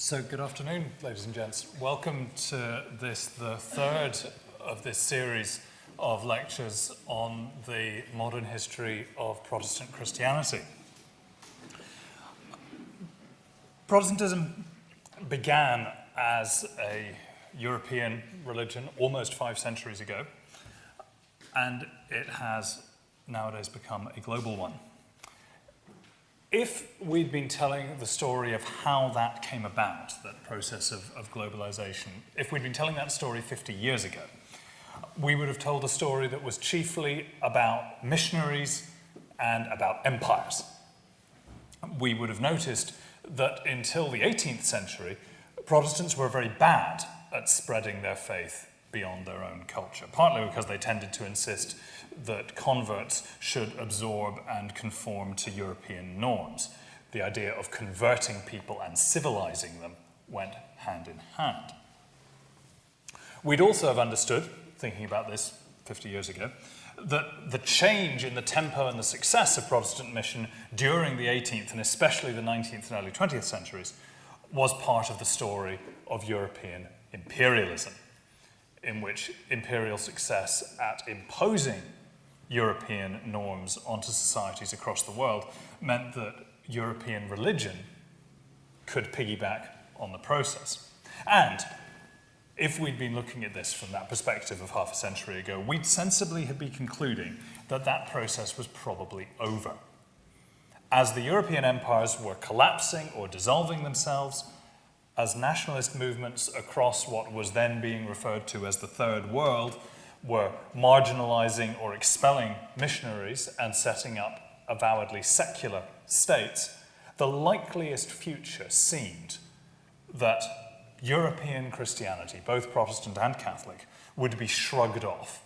So good afternoon, ladies and gents. Welcome to this, the third of this series of lectures on the modern history of Protestant Christianity. Protestantism began as a European religion almost 5 centuries ago, and it has nowadays become a global one. If we'd been telling the story of how that came about, that process of globalization, if we'd been telling that story 50 years ago, we would have told a story that was chiefly about missionaries and about empires. We would have noticed that until the 18th century, Protestants were very bad at spreading their faith beyond their own culture, partly because they tended to insist that converts should absorb and conform to European norms. The idea of converting people and civilizing them went hand in hand. We'd also have understood, thinking about this 50 years ago, that the change in the tempo and the success of Protestant mission during the 18th and especially the 19th and early 20th centuries was part of the story of European imperialism, in which imperial success at imposing European norms onto societies across the world meant that European religion could piggyback on the process. And if we'd been looking at this from that perspective of half a century ago, we'd sensibly be concluding that that process was probably over. As the European empires were collapsing or dissolving themselves, as nationalist movements across what was then being referred to as the Third World were marginalizing or expelling missionaries and setting up avowedly secular states, the likeliest future seemed that European Christianity, both Protestant and Catholic, would be shrugged off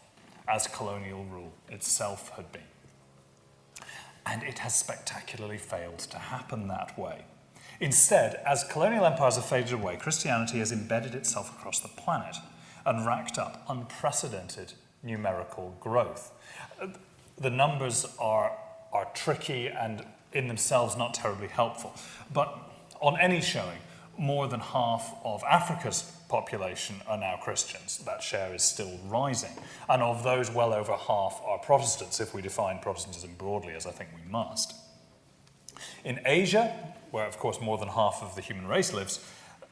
as colonial rule itself had been. And it has spectacularly failed to happen that way. Instead, as colonial empires have faded away, Christianity has embedded itself across the planet and racked up unprecedented numerical growth. The numbers are tricky and in themselves not terribly helpful, but on any showing, more than half of Africa's population are now Christians. That share is still rising, and of those, well over half are Protestants, if we define Protestantism broadly, as I think we must. In Asia, where of course more than half of the human race lives,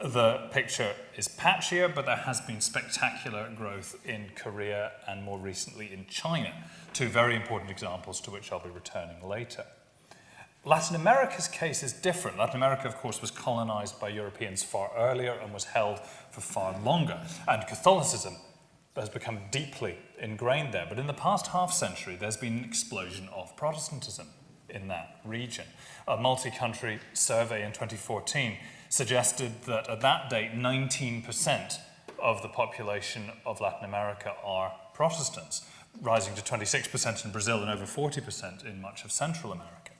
the picture is patchier, but there has been spectacular growth in Korea and more recently in China, two very important examples to which I'll be returning later. Latin America's case is different. Latin America, of course, was colonized by Europeans far earlier and was held for far longer, and Catholicism has become deeply ingrained there. But in the past half century, there's been an explosion of Protestantism in that region. A multi-country survey in 2014 suggested that at that date, 19% of the population of Latin America are Protestants, rising to 26% in Brazil and over 40% in much of Central America.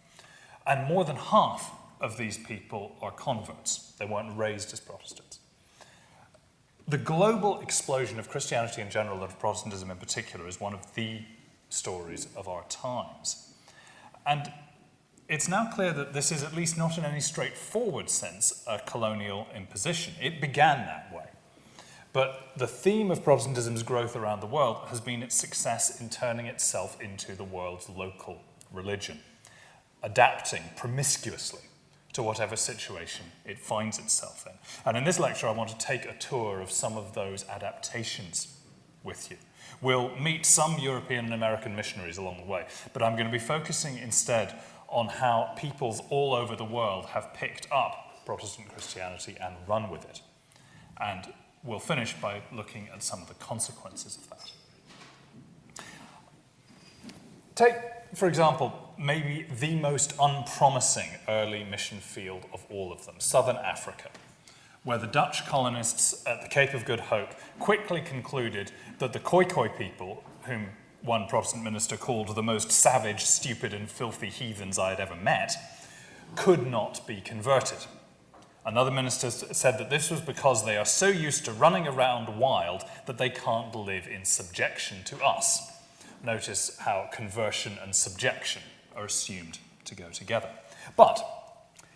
And more than half of these people are converts. They weren't raised as Protestants. The global explosion of Christianity in general and of Protestantism in particular is one of the stories of our times. And it's now clear that this is, at least not in any straightforward sense, a colonial imposition. It began that way. But the theme of Protestantism's growth around the world has been its success in turning itself into the world's local religion, adapting promiscuously to whatever situation it finds itself in. And in this lecture, I want to take a tour of some of those adaptations with you. We'll meet some European and American missionaries along the way, but I'm going to be focusing instead on how peoples all over the world have picked up Protestant Christianity and run with it. And we'll finish by looking at some of the consequences of that. Take, for example, maybe the most unpromising early mission field of all of them, Southern Africa, where the Dutch colonists at the Cape of Good Hope quickly concluded that the Khoi people, whom one Protestant minister called the most savage, stupid, and filthy heathens I had ever met, could not be converted. Another minister said that this was because they are so used to running around wild that they can't live in subjection to us. Notice how conversion and subjection are assumed to go together. But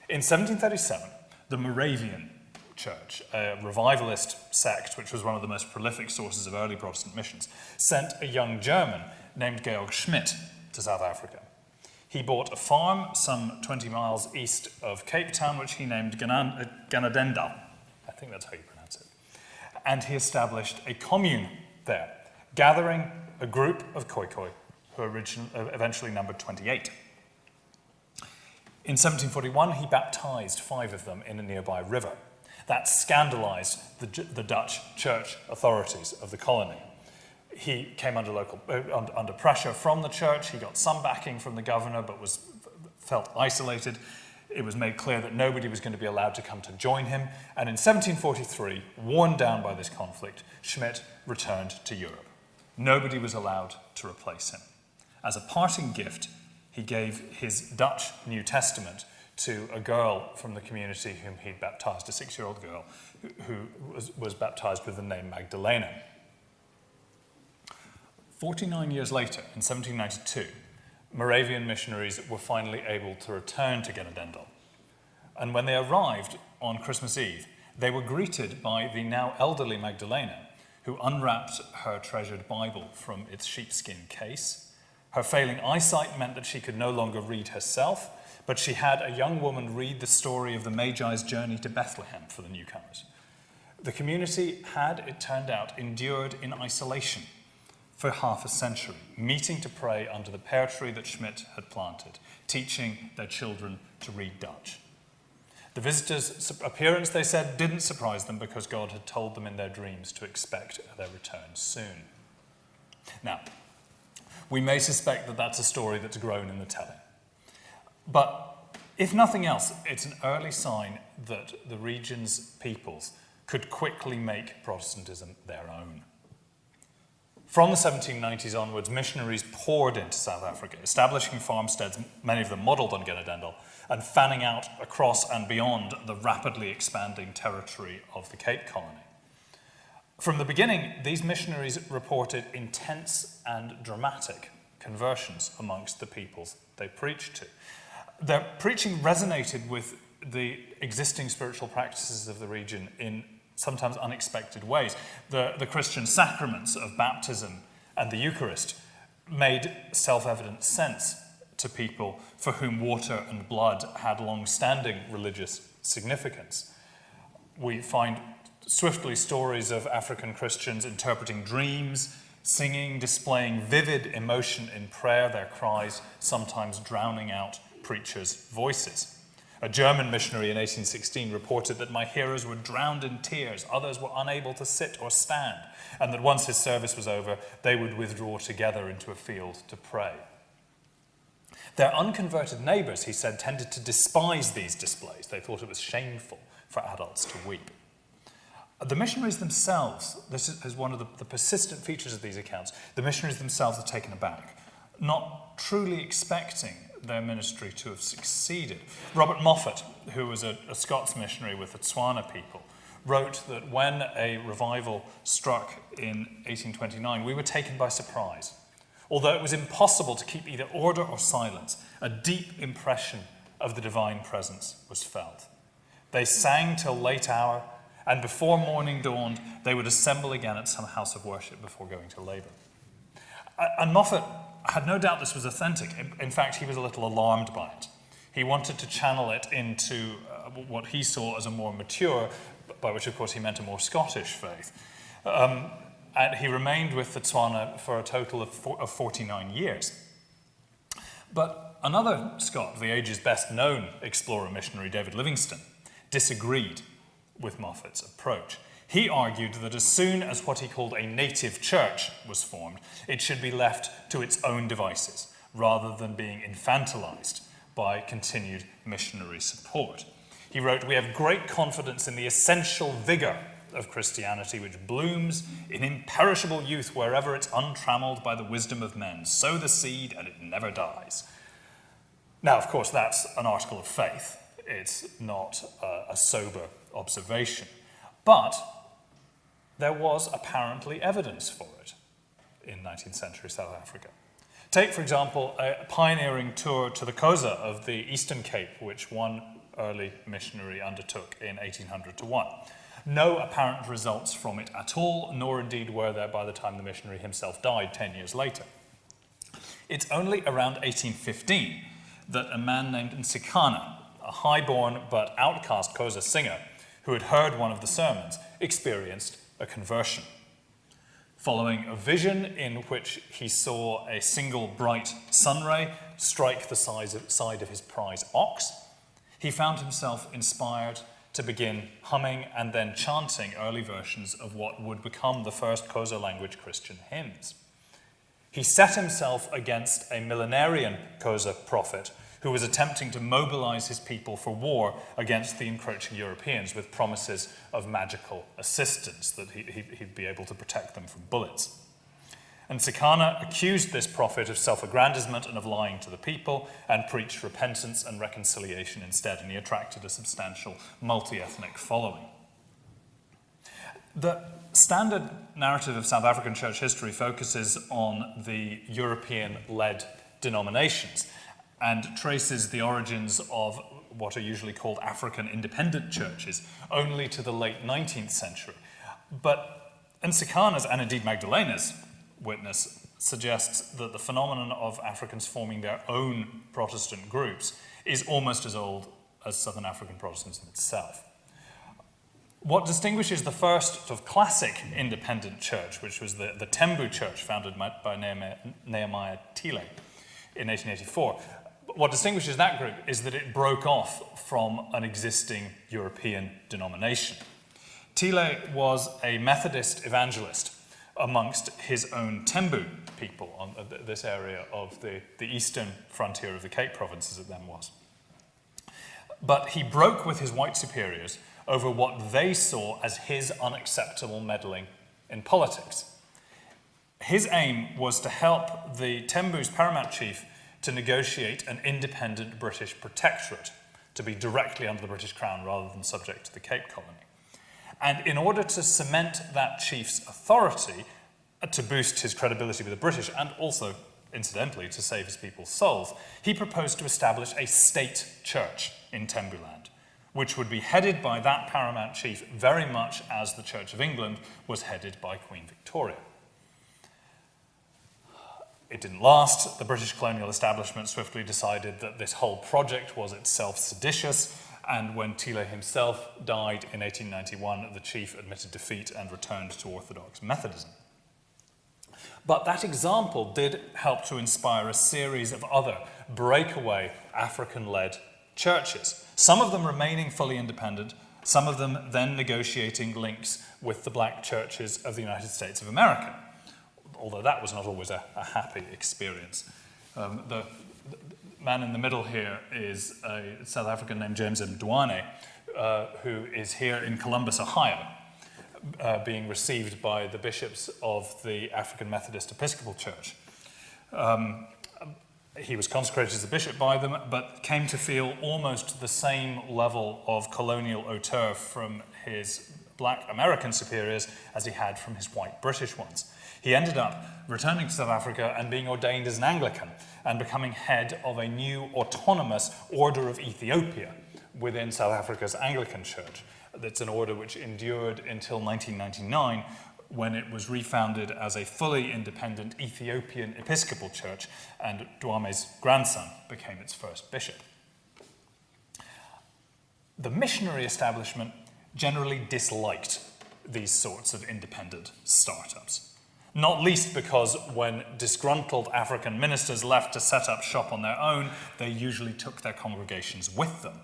in 1737, the Moravian Church, a revivalist sect which was one of the most prolific sources of early Protestant missions, sent a young German named Georg Schmidt to South Africa. He bought a farm some 20 miles east of Cape Town, which he named Ganadenda. I think that's how you pronounce it. And he established a commune there, gathering a group of Khoikhoi, who eventually numbered 28. In 1741, he baptized 5 of them in a nearby river. That scandalized the Dutch church authorities of the colony. He came under pressure from the church. He got some backing from the governor, but felt isolated. It was made clear that nobody was going to be allowed to come to join him. And in 1743, worn down by this conflict, Schmidt returned to Europe. Nobody was allowed to replace him. As a parting gift, he gave his Dutch New Testament to a girl from the community whom he'd baptized, a 6-year-old girl who was baptized with the name Magdalena. 49 years later, in 1792, Moravian missionaries were finally able to return to Genadendal. And when they arrived on Christmas Eve, they were greeted by the now elderly Magdalena, who unwrapped her treasured Bible from its sheepskin case. Her failing eyesight meant that she could no longer read herself, but she had a young woman read the story of the Magi's journey to Bethlehem for the newcomers. The community had, it turned out, endured in isolation for half a century, meeting to pray under the pear tree that Schmidt had planted, teaching their children to read Dutch. The visitors' appearance, they said, didn't surprise them because God had told them in their dreams to expect their return soon. Now, we may suspect that that's a story that's grown in the telling. But if nothing else, it's an early sign that the region's peoples could quickly make Protestantism their own. From the 1790s onwards, missionaries poured into South Africa, establishing farmsteads, many of them modelled on Genadendal, and fanning out across and beyond the rapidly expanding territory of the Cape Colony. From the beginning, these missionaries reported intense and dramatic conversions amongst the peoples they preached to. Their preaching resonated with the existing spiritual practices of the region in sometimes unexpected ways. The Christian sacraments of baptism and the Eucharist made self-evident sense to people for whom water and blood had long-standing religious significance. We find swiftly stories of African Christians interpreting dreams, singing, displaying vivid emotion in prayer, their cries sometimes drowning out preachers' voices. A German missionary in 1816 reported that my hearers were drowned in tears, others were unable to sit or stand, and that once his service was over, they would withdraw together into a field to pray. Their unconverted neighbours, he said, tended to despise these displays. They thought it was shameful for adults to weep. The missionaries themselves, this is one of the persistent features of these accounts, the missionaries themselves are taken aback, not truly expecting their ministry to have succeeded. Robert Moffat, who was a Scots missionary with the Tswana people, wrote that when a revival struck in 1829, we were taken by surprise. Although it was impossible to keep either order or silence, a deep impression of the divine presence was felt. They sang till late hour, and before morning dawned, they would assemble again at some house of worship before going to labour. And Moffat had no doubt this was authentic. In fact, he was a little alarmed by it. He wanted to channel it into what he saw as a more mature, by which, of course, he meant a more Scottish faith. And he remained with the Tswana for a total of 49 years. But another Scot, the age's best-known explorer missionary, David Livingstone, disagreed with Moffat's approach. He argued that as soon as what he called a native church was formed, it should be left to its own devices, rather than being infantilized by continued missionary support. He wrote, "We have great confidence in the essential vigor of Christianity, which blooms in imperishable youth wherever it's untrammeled by the wisdom of men. Sow the seed and it never dies." Now, of course, that's an article of faith. It's not a sober observation. But there was apparently evidence for it in 19th century South Africa. Take, for example, a pioneering tour to the Xhosa of the Eastern Cape, which one early missionary undertook in 1800 to 1. No apparent results from it at all, nor indeed were there by the time the missionary himself died 10 years later. It's only around 1815 that a man named Nsikana, a high-born but outcast Xhosa singer who had heard one of the sermons, experienced a conversion. Following a vision in which he saw a single bright sunray strike the side of his prize ox, he found himself inspired to begin humming and then chanting early versions of what would become the first Xhosa language Christian hymns. He set himself against a millenarian Xhosa prophet who was attempting to mobilize his people for war against the encroaching Europeans with promises of magical assistance, that he'd be able to protect them from bullets. And Nsikana accused this prophet of self-aggrandizement and of lying to the people, and preached repentance and reconciliation instead, and he attracted a substantial multi-ethnic following. The standard narrative of South African church history focuses on the European-led denominations and traces the origins of what are usually called African independent churches only to the late 19th century. But Nsikana's, and indeed Magdalena's, witness suggests that the phenomenon of Africans forming their own Protestant groups is almost as old as Southern African Protestantism itself. What distinguishes the first sort of classic independent church, which was the Tembu church founded by Nehemiah Tile in 1884, what distinguishes that group is that it broke off from an existing European denomination. Tile was a Methodist evangelist amongst his own Tembu people on this area of the eastern frontier of the Cape Province, as it then was. But he broke with his white superiors over what they saw as his unacceptable meddling in politics. His aim was to help the Tembu's paramount chief to negotiate an independent British protectorate, to be directly under the British Crown rather than subject to the Cape Colony. And in order to cement that chief's authority, to boost his credibility with the British, and also, incidentally, to save his people's souls, he proposed to establish a state church in Tembuland, which would be headed by that paramount chief very much as the Church of England was headed by Queen Victoria. It didn't last. The British colonial establishment swiftly decided that this whole project was itself seditious, and when Tile himself died in 1891, the chief admitted defeat and returned to Orthodox Methodism. But that example did help to inspire a series of other breakaway African-led churches, some of them remaining fully independent, some of them then negotiating links with the black churches of the United States of America, although that was not always a happy experience. The man in the middle here is a South African named James Mdwane, who is here in Columbus, Ohio, being received by the bishops of the African Methodist Episcopal Church. He was consecrated as a bishop by them, but came to feel almost the same level of colonial hauteur from his black American superiors as he had from his white British ones. He ended up returning to South Africa and being ordained as an Anglican and becoming head of a new autonomous Order of Ethiopia within South Africa's Anglican Church. That's an order which endured until 1999, when it was refounded as a fully independent Ethiopian Episcopal Church, and Dwame's grandson became its first bishop. The missionary establishment generally disliked these sorts of independent startups. Not least because when disgruntled African ministers left to set up shop on their own, they usually took their congregations with them,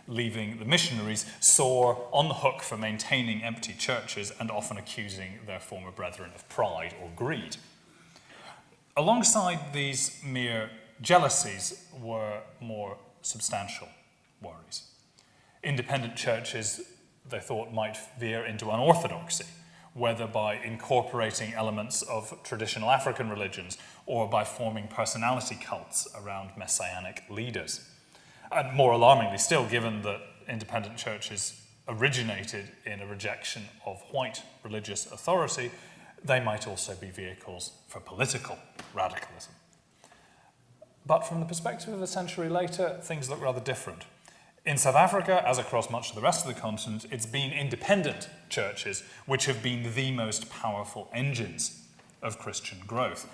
leaving the missionaries sore on the hook for maintaining empty churches and often accusing their former brethren of pride or greed. Alongside these mere jealousies were more substantial worries. Independent churches, they thought, might veer into unorthodoxy, whether by incorporating elements of traditional African religions or by forming personality cults around messianic leaders. And more alarmingly still, given that independent churches originated in a rejection of white religious authority, they might also be vehicles for political radicalism. But from the perspective of a century later, things look rather different. In South Africa, as across much of the rest of the continent, it's been independent churches which have been the most powerful engines of Christian growth.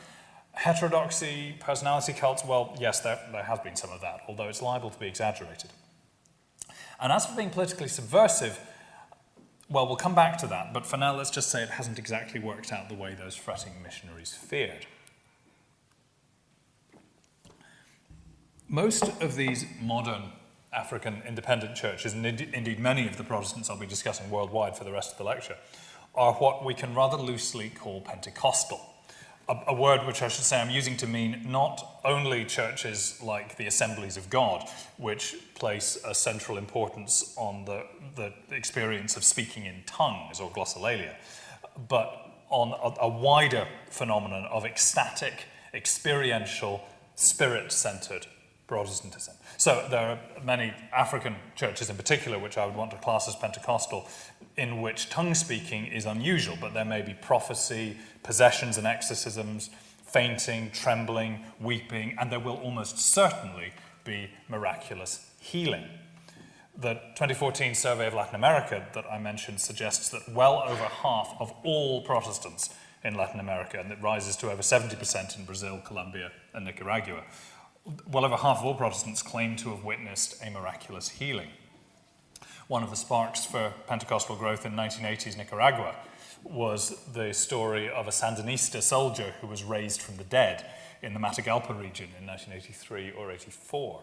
Heterodoxy, personality cults, well, yes, there has been some of that, although it's liable to be exaggerated. And as for being politically subversive, well, we'll come back to that, but for now, let's just say it hasn't exactly worked out the way those fretting missionaries feared. Most of these modern African independent churches, and indeed many of the Protestants I'll be discussing worldwide for the rest of the lecture, are what we can rather loosely call Pentecostal. A word which I should say I'm using to mean not only churches like the Assemblies of God, which place a central importance on the experience of speaking in tongues or glossolalia, but on a wider phenomenon of ecstatic, experiential, spirit-centered Protestantism. So there are many African churches in particular, which I would want to class as Pentecostal, in which tongue speaking is unusual, but there may be prophecy, possessions and exorcisms, fainting, trembling, weeping, and there will almost certainly be miraculous healing. The 2014 survey of Latin America that I mentioned suggests that well over half of all Protestants in Latin America, and it rises to over 70% in Brazil, Colombia, and Nicaragua, well over half of all Protestants claim to have witnessed a miraculous healing. One of the sparks for Pentecostal growth in 1980s Nicaragua was the story of a Sandinista soldier who was raised from the dead in the Matagalpa region in 1983 or 84.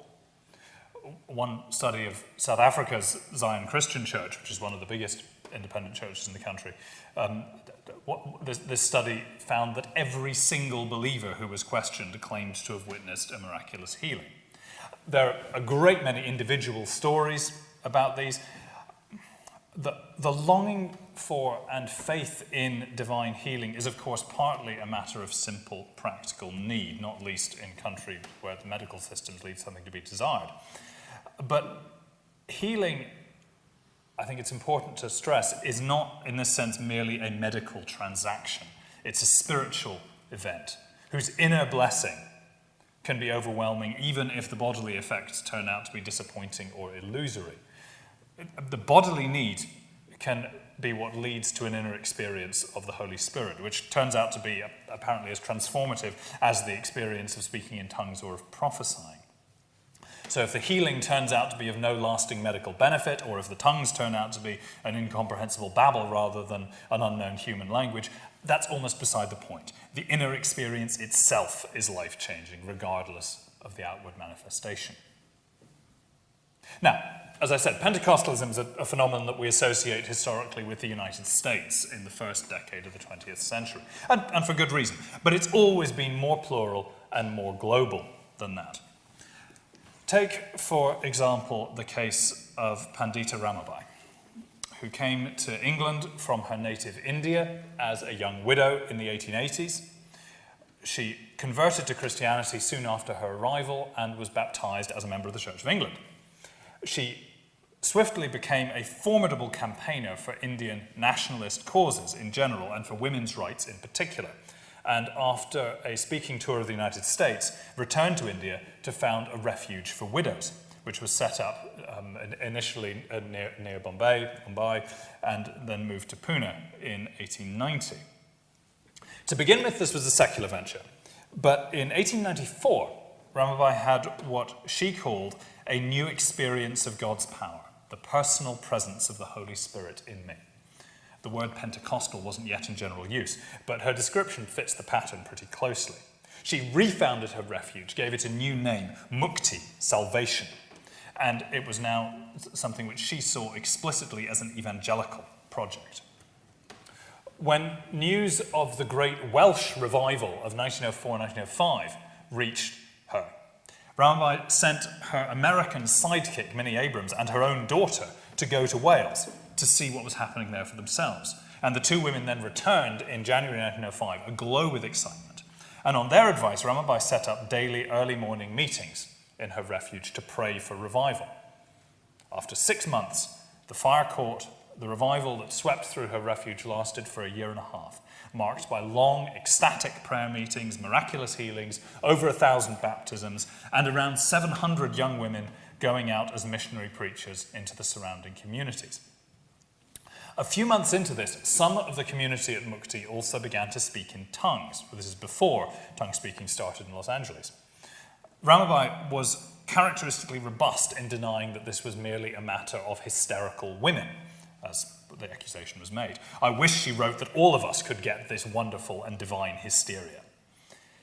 One study of South Africa's Zion Christian Church, which is one of the biggest independent churches in the country, this study found that every single believer who was questioned claimed to have witnessed a miraculous healing. There are a great many individual stories about these. The longing for and faith in divine healing is, of course, partly a matter of simple practical need, not least in countries where the medical systems leave something to be desired. But healing, I think it's important to stress, is not, in this sense, merely a medical transaction. It's a spiritual event whose inner blessing can be overwhelming, even if the bodily effects turn out to be disappointing or illusory. The bodily need can be what leads to an inner experience of the Holy Spirit, which turns out to be apparently as transformative as the experience of speaking in tongues or of prophesying. So if the healing turns out to be of no lasting medical benefit, or if the tongues turn out to be an incomprehensible babble rather than an unknown human language, that's almost beside the point. The inner experience itself is life-changing, regardless of the outward manifestation. Now, as I said, Pentecostalism is a phenomenon that we associate historically with the United States in the first decade of the 20th century, and for good reason. But it's always been more plural and more global than that. Take, for example, the case of Pandita Ramabai, who came to England from her native India as a young widow in the 1880s. She converted to Christianity soon after her arrival and was baptized as a member of the Church of England. She swiftly became a formidable campaigner for Indian nationalist causes in general and for women's rights in particular. And after a speaking tour of the United States, returned to India to found a refuge for widows, which was set up initially near Mumbai, and then moved to Pune in 1890. To begin with, this was a secular venture. But in 1894, Ramabai had what she called a new experience of God's power, the personal presence of the Holy Spirit in me. The word Pentecostal wasn't yet in general use, but her description fits the pattern pretty closely. She refounded her refuge, gave it a new name, Mukti, salvation, and it was now something which she saw explicitly as an evangelical project. When news of the great Welsh revival of 1904-1905 reached her, Ramabai sent her American sidekick, Minnie Abrams, and her own daughter to go to Wales to see what was happening there for themselves. And the two women then returned in January 1905, aglow with excitement. And on their advice, Ramabai set up daily early morning meetings in her refuge to pray for revival. After 6 months, the fire caught The revival that swept through her refuge lasted for a year and a half, marked by long, ecstatic prayer meetings, miraculous healings, over 1,000 baptisms, and around 700 young women going out as missionary preachers into the surrounding communities. A few months into this, some of the community at Mukti also began to speak in tongues. This is before tongue speaking started in Los Angeles. Ramabai was characteristically robust in denying that this was merely a matter of hysterical women, as the accusation was made. I wish, she wrote, that all of us could get this wonderful and divine hysteria.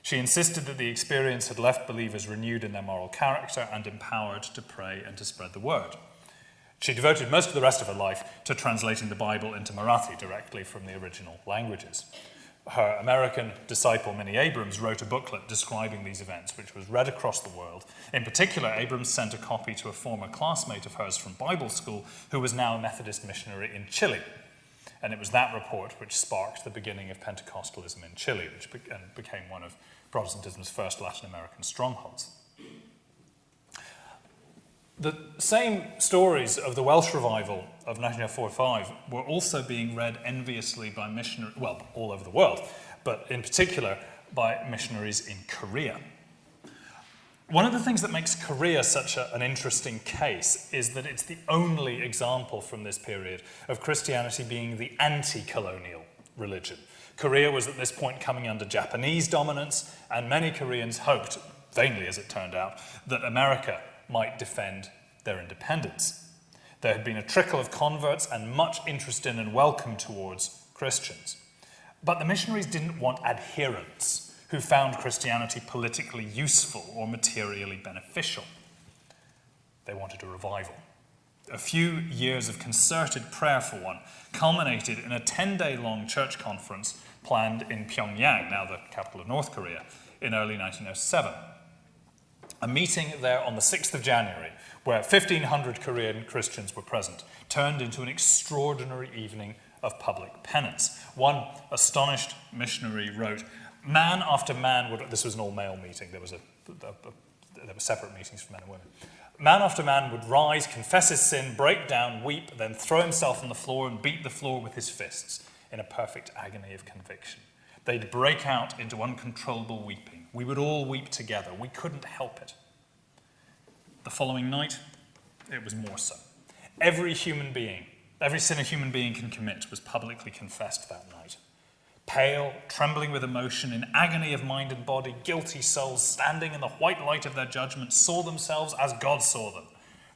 She insisted that the experience had left believers renewed in their moral character and empowered to pray and to spread the word. She devoted most of the rest of her life to translating the Bible into Marathi directly from the original languages. Her American disciple, Minnie Abrams, wrote a booklet describing these events, which was read across the world. In particular, Abrams sent a copy to a former classmate of hers from Bible school who was now a Methodist missionary in Chile. And it was that report which sparked the beginning of Pentecostalism in Chile, which became one of Protestantism's first Latin American strongholds. The same stories of the Welsh revival of 1945 were also being read enviously by missionaries, well, all over the world, but in particular by missionaries in Korea. One of the things that makes Korea such an interesting case is that it's the only example from this period of Christianity being the anti-colonial religion. Korea was at this point coming under Japanese dominance, and many Koreans hoped, vainly as it turned out, that America might defend their independence. There had been a trickle of converts and much interest in and welcome towards Christians. But the missionaries didn't want adherents who found Christianity politically useful or materially beneficial. They wanted a revival. A few years of concerted prayer for one culminated in a 10-day-long church conference planned in Pyongyang, now the capital of North Korea, in early 1907. A meeting there on the 6th of January, where 1,500 Korean Christians were present, turned into an extraordinary evening of public penance. One astonished missionary wrote, "Man after man would..." This was an all-male meeting. There were separate meetings for men and women. "Man after man would rise, confess his sin, break down, weep, then throw himself on the floor and beat the floor with his fists in a perfect agony of conviction. They'd break out into uncontrollable weeping. We would all weep together. We couldn't help it." The following night, it was more so. Every sin a human being can commit was publicly confessed that night. Pale, trembling with emotion, in agony of mind and body, guilty souls, standing in the white light of their judgment, saw themselves as God saw them.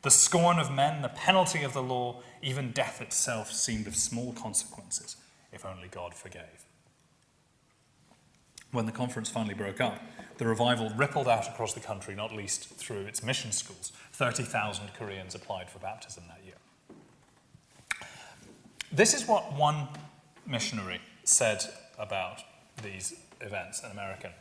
The scorn of men, the penalty of the law, even death itself seemed of small consequences, if only God forgave. When the conference finally broke up, the revival rippled out across the country, not least through its mission schools. 30,000 Koreans applied for baptism that year. This is what one missionary said about these events, an American.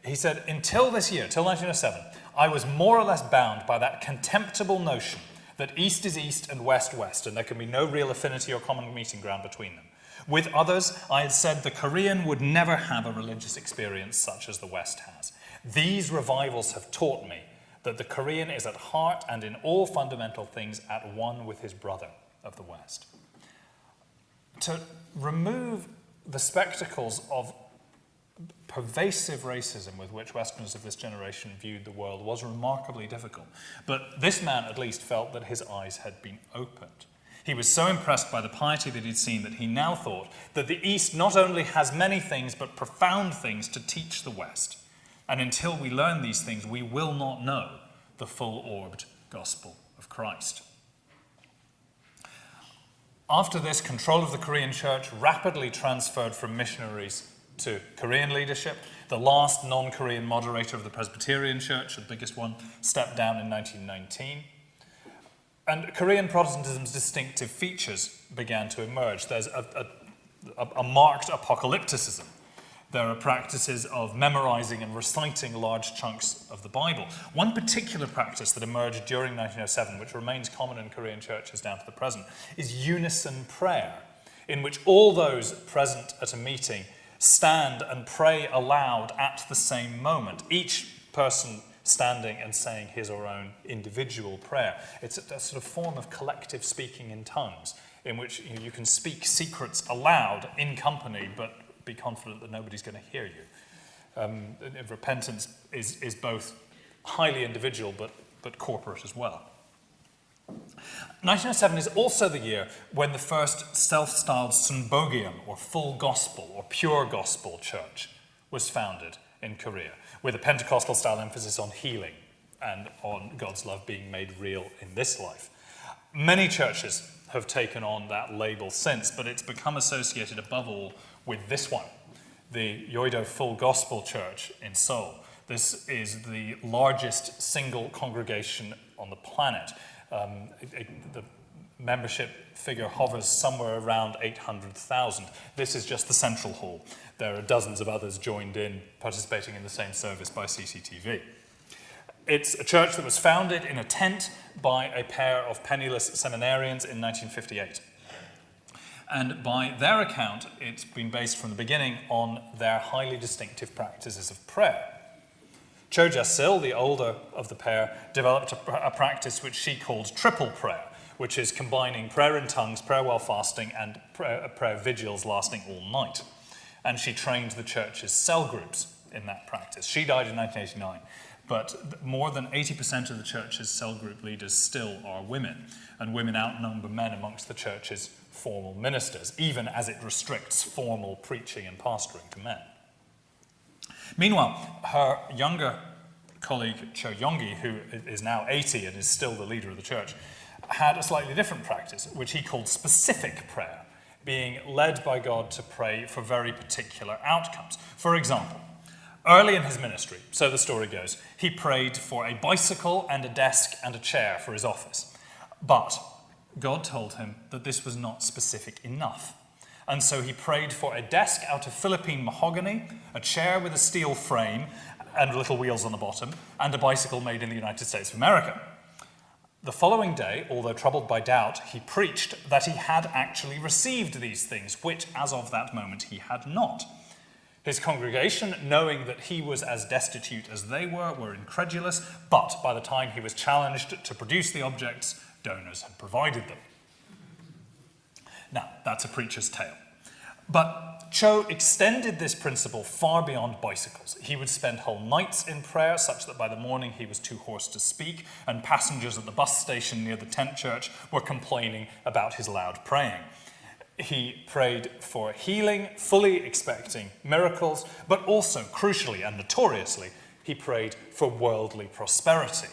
He said, "Until this year, till 1907, I was more or less bound by that contemptible notion that East is East and West West, and there can be no real affinity or common meeting ground between them. With others, I had said the Korean would never have a religious experience such as the West has. These revivals have taught me that the Korean is at heart and in all fundamental things at one with his brother of the West." To remove the spectacles of pervasive racism with which Westerners of this generation viewed the world was remarkably difficult. But this man at least felt that his eyes had been opened. He was so impressed by the piety that he'd seen that he now thought that the East not only has many things but profound things to teach the West. And until we learn these things, we will not know the full-orbed gospel of Christ. After this, control of the Korean church rapidly transferred from missionaries to Korean leadership. The last non-Korean moderator of the Presbyterian church, the biggest one, stepped down in 1919. And Korean Protestantism's distinctive features began to emerge. There's a marked apocalypticism. There are practices of memorizing and reciting large chunks of the Bible. One particular practice that emerged during 1907, which remains common in Korean churches down to the present, is unison prayer, in which all those present at a meeting stand and pray aloud at the same moment, each person standing and saying his or own individual prayer. It's a sort of form of collective speaking in tongues in which you can speak secrets aloud in company, but be confident that nobody's going to hear you. Repentance is both highly individual, but corporate as well. 1907 is also the year when the first self-styled Sunbogium, or full gospel, or pure gospel church was founded in Korea, with a Pentecostal-style emphasis on healing and on God's love being made real in this life. Many churches have taken on that label since, but it's become associated above all with this one, the Yoido Full Gospel Church in Seoul. This is the largest single congregation on the planet. The membership figure hovers somewhere around 800,000. This is just the central hall. There are dozens of others joined in, participating in the same service by CCTV. It's a church that was founded in a tent by a pair of penniless seminarians in 1958. And by their account, it's been based from the beginning on their highly distinctive practices of prayer. Cho Ja-sil, the older of the pair, developed a practice which she called triple prayer, which is combining prayer in tongues, prayer while fasting, and prayer vigils lasting all night. And she trained the church's cell groups in that practice. She died in 1989, but more than 80% of the church's cell group leaders still are women, and women outnumber men amongst the church's formal ministers, even as it restricts formal preaching and pastoring to men. Meanwhile, her younger colleague, Cho Yonggi, who is now 80 and is still the leader of the church, had a slightly different practice, which he called specific prayer, being led by God to pray for very particular outcomes. For example, early in his ministry, so the story goes, he prayed for a bicycle and a desk and a chair for his office. But God told him that this was not specific enough. And so he prayed for a desk out of Philippine mahogany, a chair with a steel frame and little wheels on the bottom, and a bicycle made in the United States of America. The following day, although troubled by doubt, he preached that he had actually received these things, which, as of that moment, he had not. His congregation, knowing that he was as destitute as they were incredulous, but by the time he was challenged to produce the objects, donors had provided them. Now, that's a preacher's tale. But Cho extended this principle far beyond bicycles. He would spend whole nights in prayer, such that by the morning he was too hoarse to speak, and passengers at the bus station near the tent church were complaining about his loud praying. He prayed for healing, fully expecting miracles, but also, crucially and notoriously, he prayed for worldly prosperity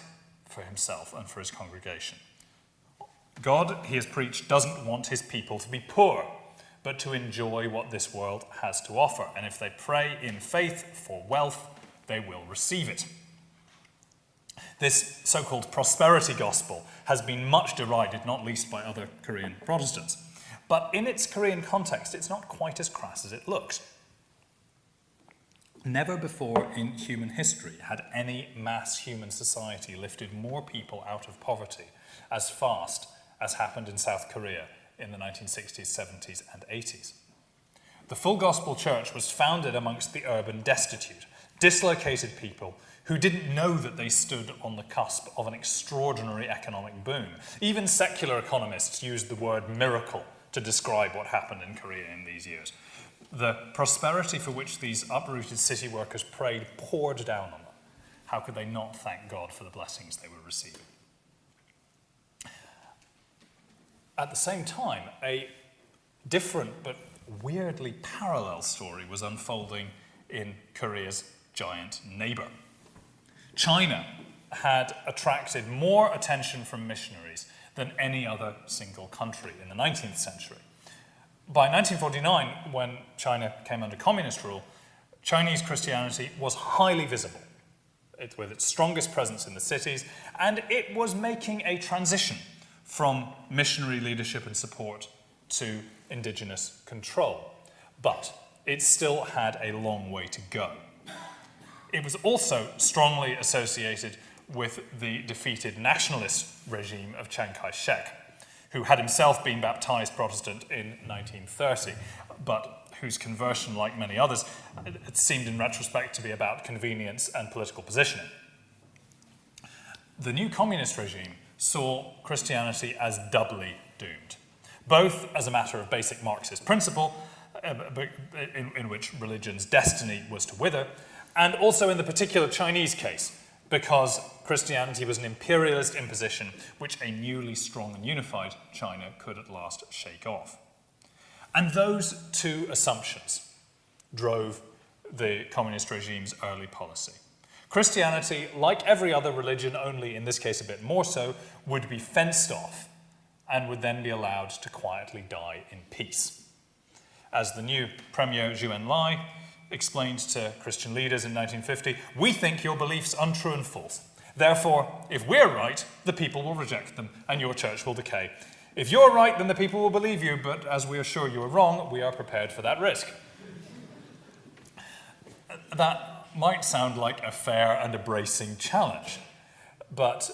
for himself and for his congregation. God, he has preached, doesn't want his people to be poor, but to enjoy what this world has to offer. And if they pray in faith for wealth, they will receive it. This so-called prosperity gospel has been much derided, not least by other Korean Protestants. But in its Korean context, it's not quite as crass as it looks. Never before in human history had any mass human society lifted more people out of poverty as fast as happened in South Korea in the 1960s, 70s, and 80s. The Full Gospel Church was founded amongst the urban destitute, dislocated people who didn't know that they stood on the cusp of an extraordinary economic boom. Even secular economists used the word miracle to describe what happened in Korea in these years. The prosperity for which these uprooted city workers prayed poured down on them. How could they not thank God for the blessings they were receiving? At the same time, a different but weirdly parallel story was unfolding in Korea's giant neighbor. China had attracted more attention from missionaries than any other single country in the 19th century. By 1949, when China came under communist rule, Chinese Christianity was highly visible, with its strongest presence in the cities, and it was making a transition from missionary leadership and support to indigenous control. But it still had a long way to go. It was also strongly associated with the defeated nationalist regime of Chiang Kai-shek, who had himself been baptized Protestant in 1930, but whose conversion, like many others, it seemed in retrospect to be about convenience and political positioning. The new communist regime saw Christianity as doubly doomed. both as a matter of basic Marxist principle, in which religion's destiny was to wither, and also in the particular Chinese case, because Christianity was an imperialist imposition which a newly strong and unified China could at last shake off. And those two assumptions drove the communist regime's early policy. Christianity, like every other religion, only in this case a bit more so, would be fenced off and would then be allowed to quietly die in peace. As the new Premier Zhou Enlai explained to Christian leaders in 1950, "We think your beliefs untrue and false. Therefore, if we're right, the people will reject them and your church will decay. If you're right, then the people will believe you, but as we are sure you are wrong, we are prepared for that risk." That might sound like a fair and a bracing challenge, but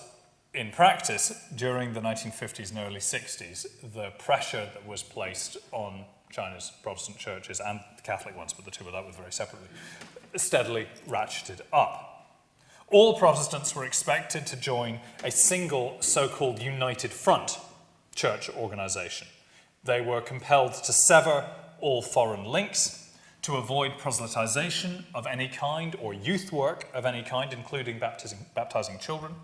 in practice, during the 1950s and early 60s, the pressure that was placed on China's Protestant churches, and the Catholic ones, but the two were dealt with very separately, steadily ratcheted up. All Protestants were expected to join a single so-called United Front church organization. They were compelled to sever all foreign links, to avoid proselytization of any kind or youth work of any kind, including baptizing children.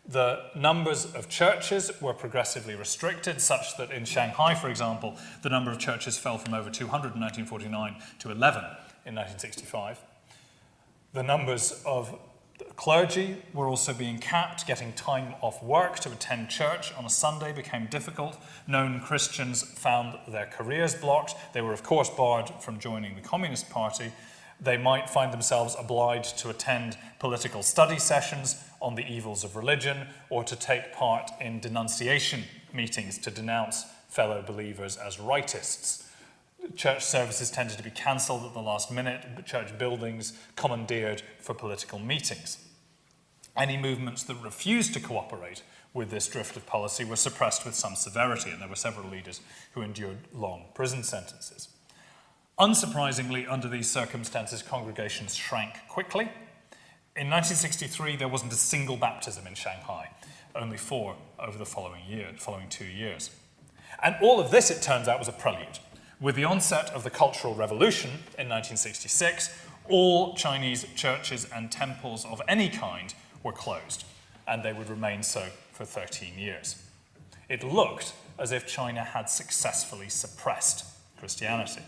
The numbers of churches were progressively restricted, such that in Shanghai, for example, the number of churches fell from over 200 in 1949 to 11 in 1965. The numbers of clergy were also being capped. Getting time off work to attend church on a Sunday became difficult. Known Christians found their careers blocked. They were, of course, barred from joining the Communist Party. They might find themselves obliged to attend political study sessions on the evils of religion, or to take part in denunciation meetings to denounce fellow believers as rightists. Church services tended to be cancelled at the last minute, church buildings commandeered for political meetings. Any movements that refused to cooperate with this drift of policy were suppressed with some severity, and there were several leaders who endured long prison sentences. Unsurprisingly, under these circumstances, congregations shrank quickly. In 1963, there wasn't a single baptism in Shanghai, only 4 over the following 2 years. And all of this, it turns out, was a prelude. With the onset of the Cultural Revolution in 1966, all Chinese churches and temples of any kind were closed, and they would remain so for 13 years. It looked as if China had successfully suppressed Christianity.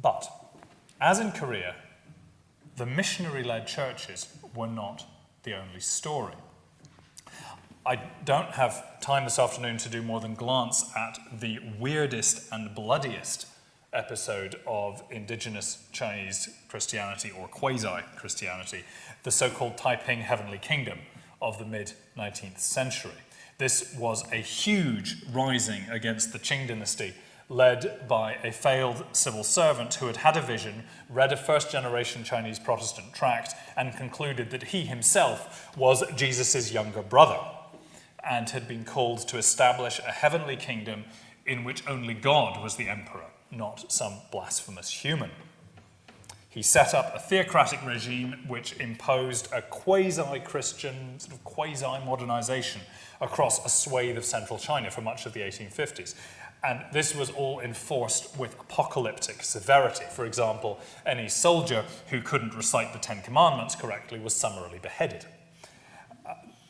But, as in Korea, the missionary-led churches were not the only story. I don't have time this afternoon to do more than glance at the weirdest and bloodiest episode of indigenous Chinese Christianity, or quasi-Christianity, the so-called Taiping Heavenly Kingdom of the mid-19th century. This was a huge rising against the Qing dynasty, led by a failed civil servant who had had a vision, read a first-generation Chinese Protestant tract, and concluded that he himself was Jesus' younger brother, and had been called to establish a heavenly kingdom in which only God was the emperor, not some blasphemous human. He set up a theocratic regime which imposed a quasi-Christian, sort of quasi-modernization across a swathe of central China for much of the 1850s. And this was all enforced with apocalyptic severity. For example, any soldier who couldn't recite the Ten Commandments correctly was summarily beheaded.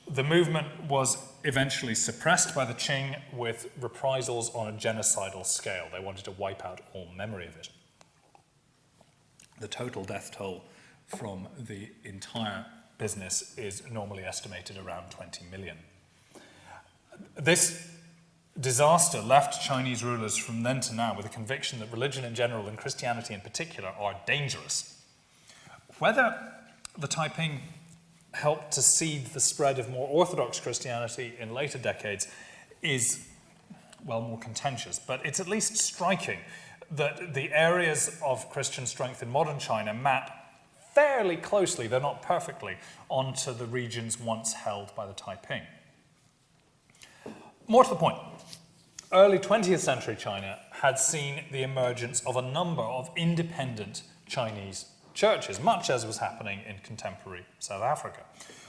The movement was eventually suppressed by the Qing with reprisals on a genocidal scale. They wanted to wipe out all memory of it. The total death toll from the entire business is normally estimated around 20 million. This disaster left Chinese rulers from then to now with a conviction that religion in general and Christianity in particular are dangerous. Whether the Taiping helped to seed the spread of more orthodox Christianity in later decades is, well, more contentious, but it's at least striking that the areas of Christian strength in modern China map fairly closely, though not perfectly, onto the regions once held by the Taiping. More to the point, early 20th century China had seen the emergence of a number of independent Chinese churches, much as was happening in contemporary South Africa.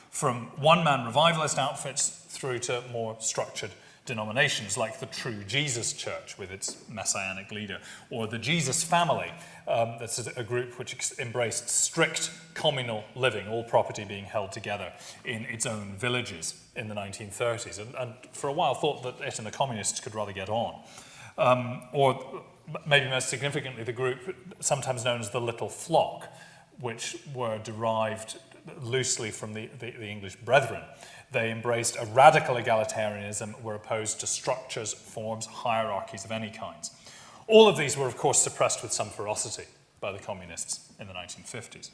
From one-man revivalist outfits through to more structured denominations like the True Jesus Church with its messianic leader, or the Jesus Family. That's a group which embraced strict communal living, all property being held together in its own villages in the 1930s, and for a while thought that it and the communists could rather get on. Or maybe most significantly, the group sometimes known as the Little Flock, which were derived loosely from the English Brethren. They embraced a radical egalitarianism, were opposed to structures, forms, hierarchies of any kinds. All of these were, of course, suppressed with some ferocity by the communists in the 1950s.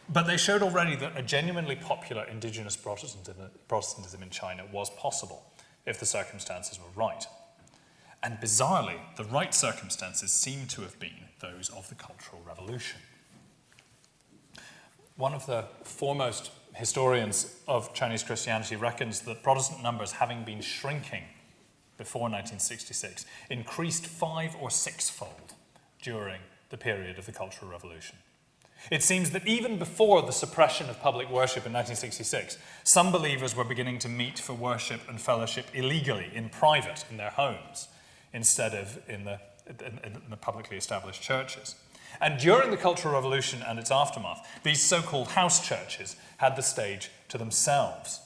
But they showed already that a genuinely popular indigenous Protestantism in China was possible if the circumstances were right. And bizarrely, the right circumstances seem to have been those of the Cultural Revolution. One of the foremost historians of Chinese Christianity reckons that Protestant numbers, having been shrinking before 1966, increased 5- or 6-fold during the period of the Cultural Revolution. It seems that even before the suppression of public worship in 1966, some believers were beginning to meet for worship and fellowship illegally, in private, in their homes, instead of in the publicly established churches. And during the Cultural Revolution and its aftermath, these so-called house churches had the stage to themselves.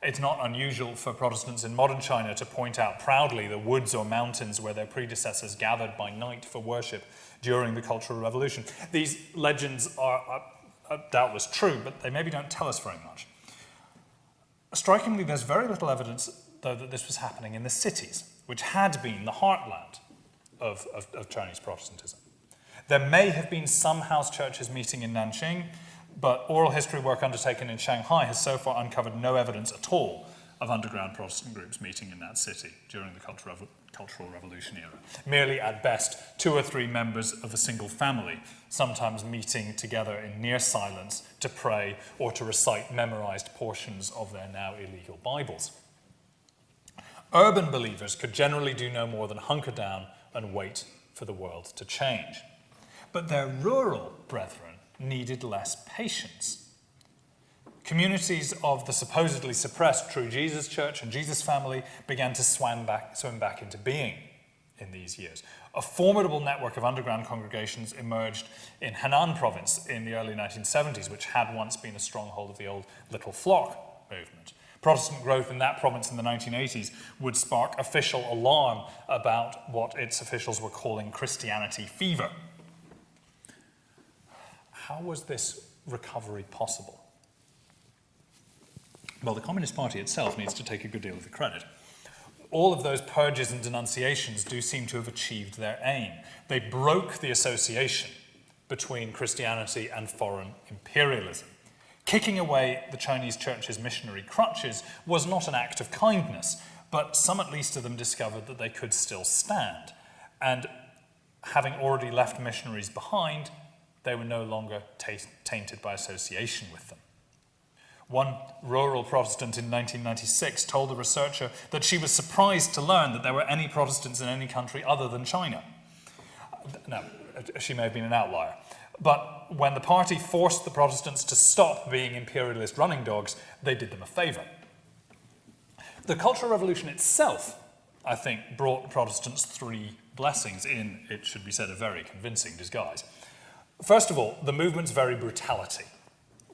It's not unusual for Protestants in modern China to point out proudly the woods or mountains where their predecessors gathered by night for worship during the Cultural Revolution. These legends are doubtless true, but they maybe don't tell us very much. Strikingly, there's very little evidence, though, that this was happening in the cities, which had been the heartland of Chinese Protestantism. There may have been some house churches meeting in Nanjing, but oral history work undertaken in Shanghai has so far uncovered no evidence at all of underground Protestant groups meeting in that city during the Cultural Revolution era. Merely, at best, 2 or 3 members of a single family, sometimes meeting together in near silence to pray or to recite memorized portions of their now illegal Bibles. Urban believers could generally do no more than hunker down and wait for the world to change. But their rural brethren needed less patience. Communities of the supposedly suppressed True Jesus Church and Jesus Family began to swim back into being in these years. A formidable network of underground congregations emerged in Henan province in the early 1970s, which had once been a stronghold of the old Little Flock movement. Protestant growth in that province in the 1980s would spark official alarm about what its officials were calling Christianity fever. How was this recovery possible? Well, the Communist Party itself needs to take a good deal of the credit. All of those purges and denunciations do seem to have achieved their aim. They broke the association between Christianity and foreign imperialism. Kicking away the Chinese church's missionary crutches was not an act of kindness, but some at least of them discovered that they could still stand. And having already left missionaries behind, they were no longer tainted by association with them. One rural Protestant in 1996 told a researcher that she was surprised to learn that there were any Protestants in any country other than China. Now, she may have been an outlier. But when the party forced the Protestants to stop being imperialist running dogs, they did them a favor. The Cultural Revolution itself, I think, brought Protestants 3 blessings in, it should be said, a very convincing disguise. First of all, the movement's very brutality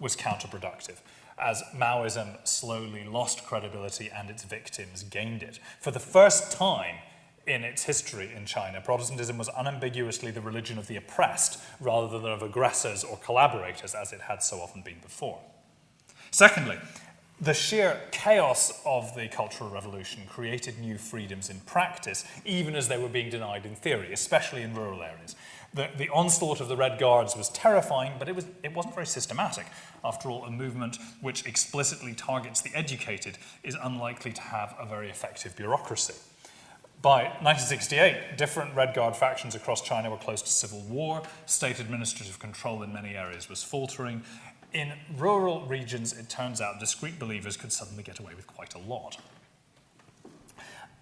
was counterproductive, as Maoism slowly lost credibility and its victims gained it. For the first time in its history in China, Protestantism was unambiguously the religion of the oppressed rather than of aggressors or collaborators, as it had so often been before. Secondly, the sheer chaos of the Cultural Revolution created new freedoms in practice, even as they were being denied in theory, especially in rural areas. The onslaught of the Red Guards was terrifying, but it wasn't very systematic. After all, a movement which explicitly targets the educated is unlikely to have a very effective bureaucracy. By 1968, different Red Guard factions across China were close to civil war. State administrative control in many areas was faltering. In rural regions, it turns out discreet believers could suddenly get away with quite a lot.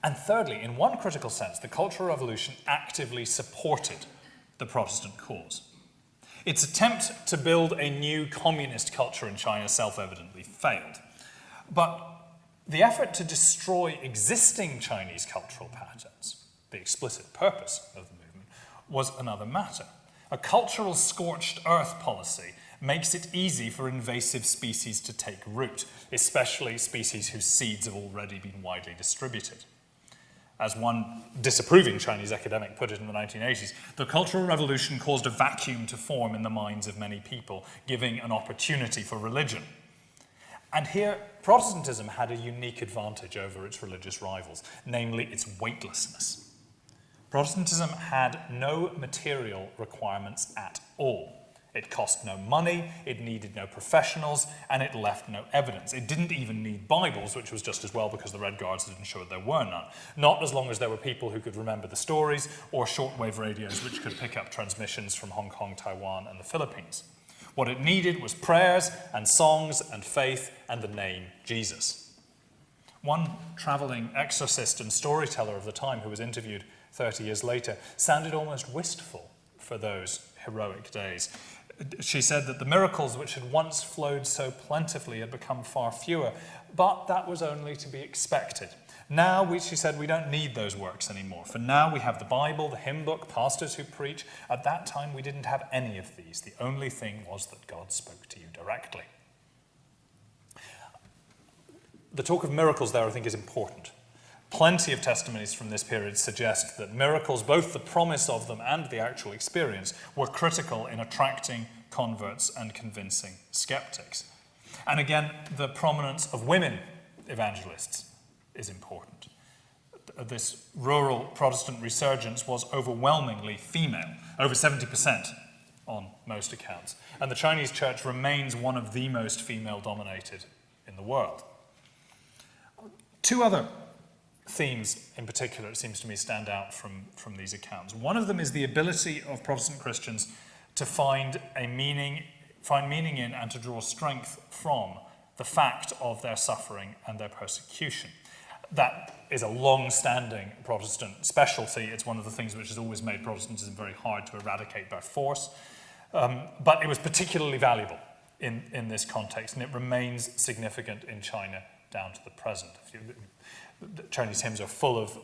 And thirdly, in one critical sense, the Cultural Revolution actively supported the Protestant cause. Its attempt to build a new communist culture in China self-evidently failed. But The effort to destroy existing Chinese cultural patterns, the explicit purpose of the movement, was another matter. A cultural scorched earth policy makes it easy for invasive species to take root, especially species whose seeds have already been widely distributed. As one disapproving Chinese academic put it in the 1980s, the Cultural Revolution caused a vacuum to form in the minds of many people, giving an opportunity for religion. And here, Protestantism had a unique advantage over its religious rivals, namely its weightlessness. Protestantism had no material requirements at all. It cost no money, it needed no professionals, and it left no evidence. It didn't even need Bibles, which was just as well because the Red Guards had ensured there were none. Not as long as there were people who could remember the stories, or shortwave radios which could pick up transmissions from Hong Kong, Taiwan, and the Philippines. What it needed was prayers and songs and faith and the name Jesus. One traveling exorcist and storyteller of the time who was interviewed 30 years later sounded almost wistful for those heroic days. She said that the miracles which had once flowed so plentifully had become far fewer, but that was only to be expected. Now, she said, we don't need those works anymore. For now we have the Bible, the hymn book, pastors who preach. At that time we didn't have any of these. The only thing was that God spoke to you directly. The talk of miracles there, I think, is important. Plenty of testimonies from this period suggest that miracles, both the promise of them and the actual experience, were critical in attracting converts and convincing skeptics. And again, the prominence of women evangelists is important. This rural Protestant resurgence was overwhelmingly female, over 70% on most accounts. And the Chinese church remains one of the most female-dominated in the world. Two other themes in particular, it seems to me, stand out from these accounts. One of them is the ability of Protestant Christians to find meaning in and to draw strength from the fact of their suffering and their persecution. That is a long-standing Protestant specialty. It's one of the things which has always made Protestantism very hard to eradicate by force. But it was particularly valuable in this context, and it remains significant in China down to the present. The Chinese hymns are full of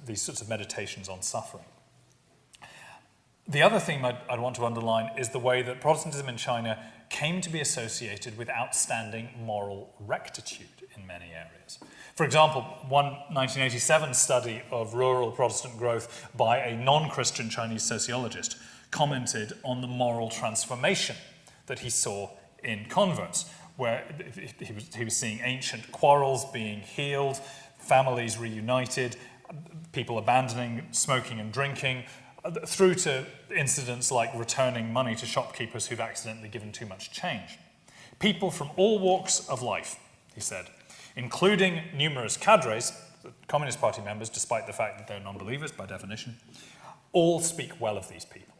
these sorts of meditations on suffering. The other theme I'd want to underline is the way that Protestantism in China came to be associated with outstanding moral rectitude in many areas. For example, one 1987 study of rural Protestant growth by a non-Christian Chinese sociologist commented on the moral transformation that he saw in converts, where he was seeing ancient quarrels being healed, families reunited, people abandoning smoking and drinking, through to incidents like returning money to shopkeepers who've accidentally given too much change. People from all walks of life, he said, including numerous cadres, Communist Party members, despite the fact that they're non-believers by definition, all speak well of these people.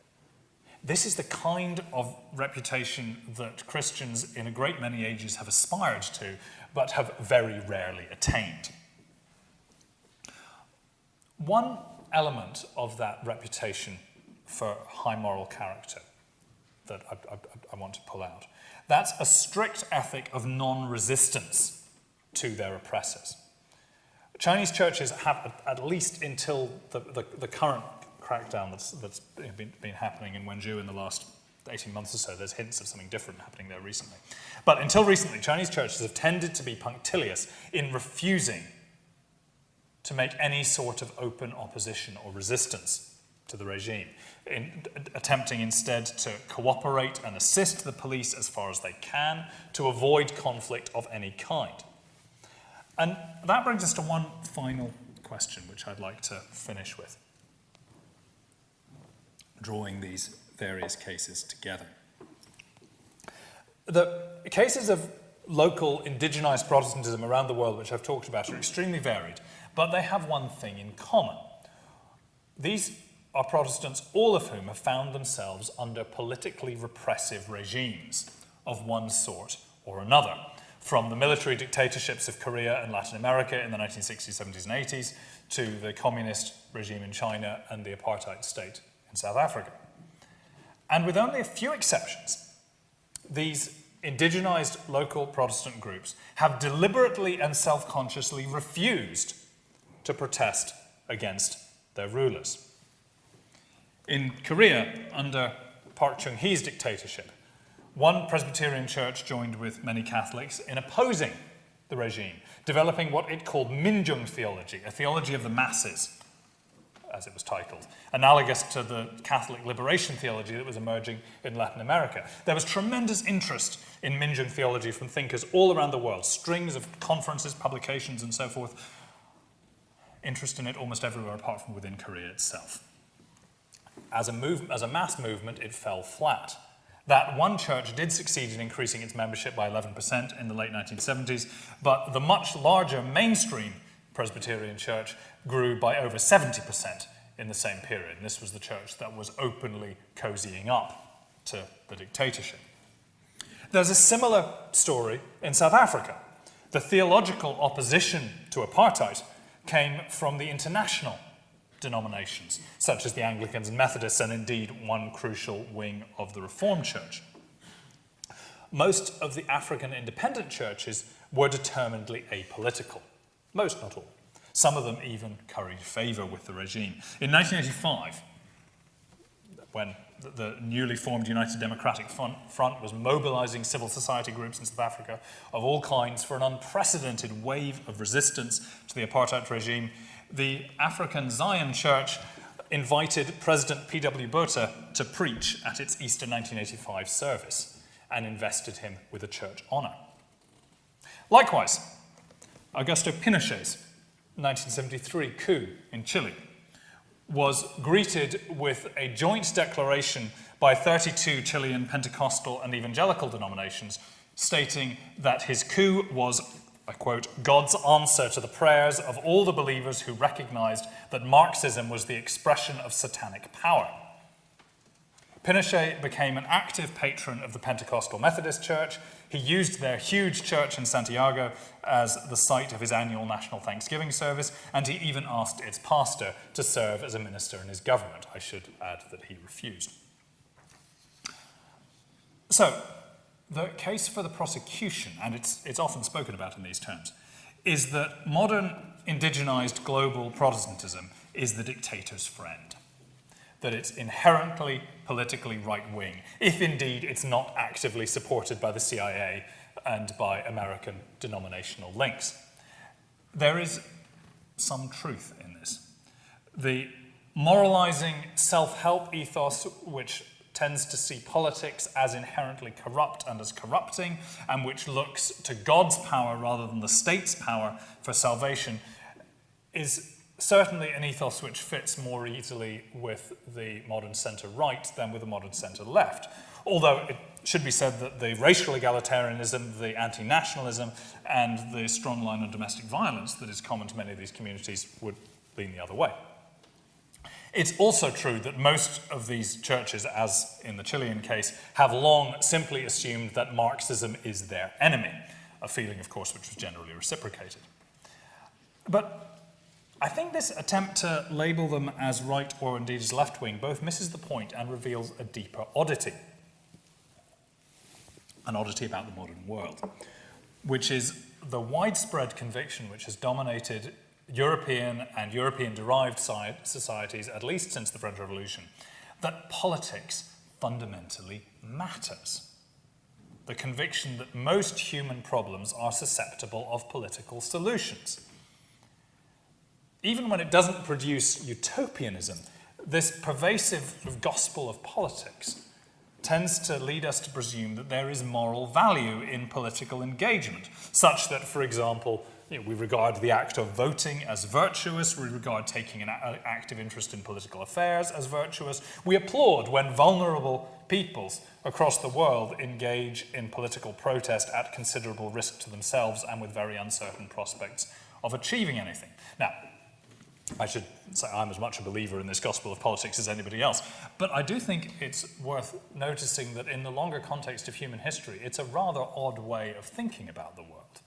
This is the kind of reputation that Christians in a great many ages have aspired to, but have very rarely attained. One element of that reputation for high moral character that I want to pull out, that's a strict ethic of non-resistance to their oppressors. Chinese churches have, at least until the current crackdown that's been happening in Wenzhou in the last 18 months or so, there's hints of something different happening there recently. But until recently, Chinese churches have tended to be punctilious in refusing to make any sort of open opposition or resistance to the regime, in attempting instead to cooperate and assist the police as far as they can to avoid conflict of any kind. And that brings us to one final question, which I'd like to finish with, drawing these various cases together. The cases of local indigenized Protestantism around the world, which I've talked about, are extremely varied, but they have one thing in common. These are Protestants, all of whom have found themselves under politically repressive regimes of one sort or another, from the military dictatorships of Korea and Latin America in the 1960s, 70s, and 80s, to the communist regime in China and the apartheid state in South Africa. And with only a few exceptions, these indigenized local Protestant groups have deliberately and self-consciously refused to protest against their rulers. In Korea, under Park Chung-hee's dictatorship, one Presbyterian church joined with many Catholics in opposing the regime, developing what it called Minjung theology, a theology of the masses, as it was titled, analogous to the Catholic liberation theology that was emerging in Latin America. There was tremendous interest in Minjung theology from thinkers all around the world, strings of conferences, publications, and so forth. Interest in it almost everywhere apart from within Korea itself. As a mass movement, it fell flat. That one church did succeed in increasing its membership by 11% in the late 1970s, but the much larger mainstream Presbyterian church grew by over 70% in the same period. And this was the church that was openly cozying up to the dictatorship. There's a similar story in South Africa. The theological opposition to apartheid came from the international denominations, such as the Anglicans and Methodists, and indeed one crucial wing of the Reformed Church. Most of the African independent churches were determinedly apolitical. Most, not all. Some of them even curried favour with the regime. In 1985, when the newly formed United Democratic Front was mobilising civil society groups in South Africa of all kinds for an unprecedented wave of resistance to the apartheid regime, the African Zion Church invited President P.W. Botha to preach at its Easter 1985 service and invested him with a church honour. Likewise, Augusto Pinochet's 1973 coup in Chile was greeted with a joint declaration by 32 Chilean Pentecostal and evangelical denominations stating that his coup was, I quote, God's answer to the prayers of all the believers who recognized that Marxism was the expression of satanic power. Pinochet became an active patron of the Pentecostal Methodist Church. He used their huge church in Santiago as the site of his annual National Thanksgiving service, and he even asked its pastor to serve as a minister in his government. I should add that he refused. So, the case for the prosecution, and it's often spoken about in these terms, is that modern indigenized global Protestantism is the dictator's friend, that it's inherently politically right-wing, if indeed it's not actively supported by the CIA and by American denominational links. There is some truth in this. The moralizing self-help ethos, which tends to see politics as inherently corrupt and as corrupting, and which looks to God's power rather than the state's power for salvation, is certainly an ethos which fits more easily with the modern centre-right than with the modern centre-left. Although it should be said that the racial egalitarianism, the anti-nationalism, and the strong line on domestic violence that is common to many of these communities would lean the other way. It's also true that most of these churches, as in the Chilean case, have long simply assumed that Marxism is their enemy, a feeling, of course, which was generally reciprocated. But I think this attempt to label them as right or indeed as left-wing both misses the point and reveals a deeper oddity. An oddity about the modern world, which is the widespread conviction which has dominated European and European-derived societies, at least since the French Revolution, that politics fundamentally matters. The conviction that most human problems are susceptible of political solutions. Even when it doesn't produce utopianism, this pervasive gospel of politics tends to lead us to presume that there is moral value in political engagement, such that, for example, we regard the act of voting as virtuous, we regard taking an active interest in political affairs as virtuous. We applaud when vulnerable peoples across the world engage in political protest at considerable risk to themselves and with very uncertain prospects of achieving anything. Now, I should say I'm as much a believer in this gospel of politics as anybody else, but I do think it's worth noticing that in the longer context of human history, it's a rather odd way of thinking about the world.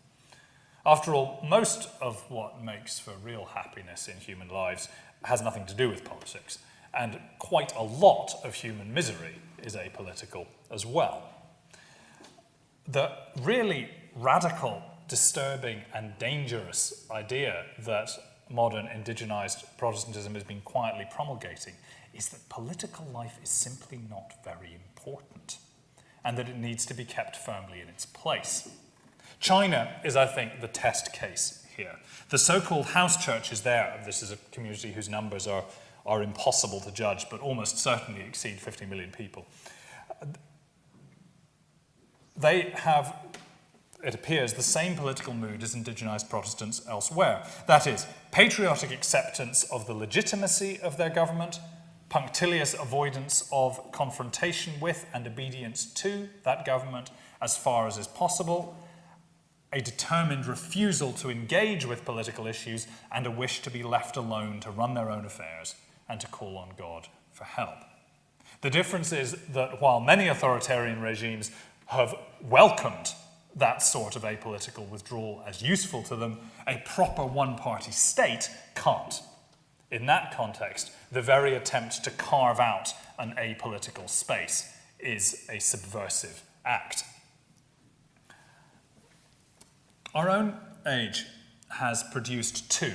After all, most of what makes for real happiness in human lives has nothing to do with politics, and quite a lot of human misery is apolitical as well. the really radical, disturbing, and dangerous idea that modern indigenized Protestantism has been quietly promulgating is that political life is simply not very important, and that it needs to be kept firmly in its place. China is, I think, the test case here. The so-called house churches there, this is a community whose numbers are impossible to judge, but almost certainly exceed 50 million people. They have, it appears, the same political mood as indigenized Protestants elsewhere. That is, patriotic acceptance of the legitimacy of their government, punctilious avoidance of confrontation with and obedience to that government as far as is possible, a determined refusal to engage with political issues, and a wish to be left alone to run their own affairs and to call on God for help. The difference is that while many authoritarian regimes have welcomed that sort of apolitical withdrawal as useful to them, a proper one-party state can't. In that context, the very attempt to carve out an apolitical space is a subversive act. Our own age has produced two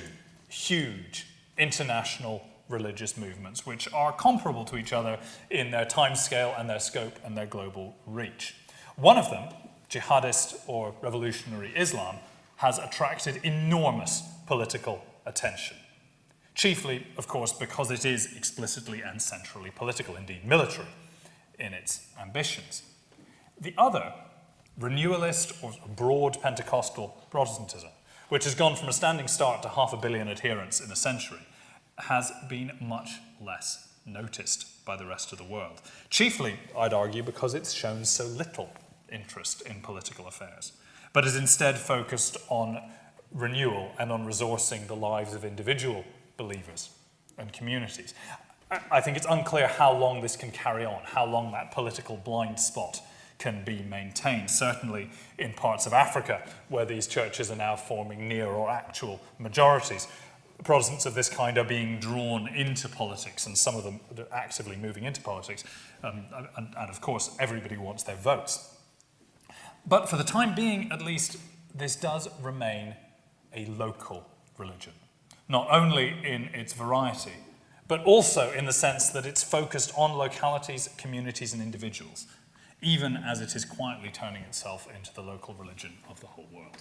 huge international religious movements which are comparable to each other in their timescale and their scope and their global reach. One of them, jihadist or revolutionary Islam, has attracted enormous political attention. Chiefly, of course, because it is explicitly and centrally political, indeed military, in its ambitions. The other, renewalist or broad Pentecostal Protestantism, which has gone from a standing start to 500 million adherents in a century, has been much less noticed by the rest of the world. Chiefly, I'd argue, because it's shown so little interest in political affairs, but is instead focused on renewal and on resourcing the lives of individual believers and communities. I think it's unclear how long this can carry on, how long that political blind spot can be maintained. Certainly in parts of Africa, where these churches are now forming near or actual majorities, Protestants of this kind are being drawn into politics, and some of them are actively moving into politics. And of course, everybody wants their votes. But for the time being, at least, this does remain a local religion, not only in its variety, but also in the sense that it's focused on localities, communities, and individuals, even as it is quietly turning itself into the local religion of the whole world.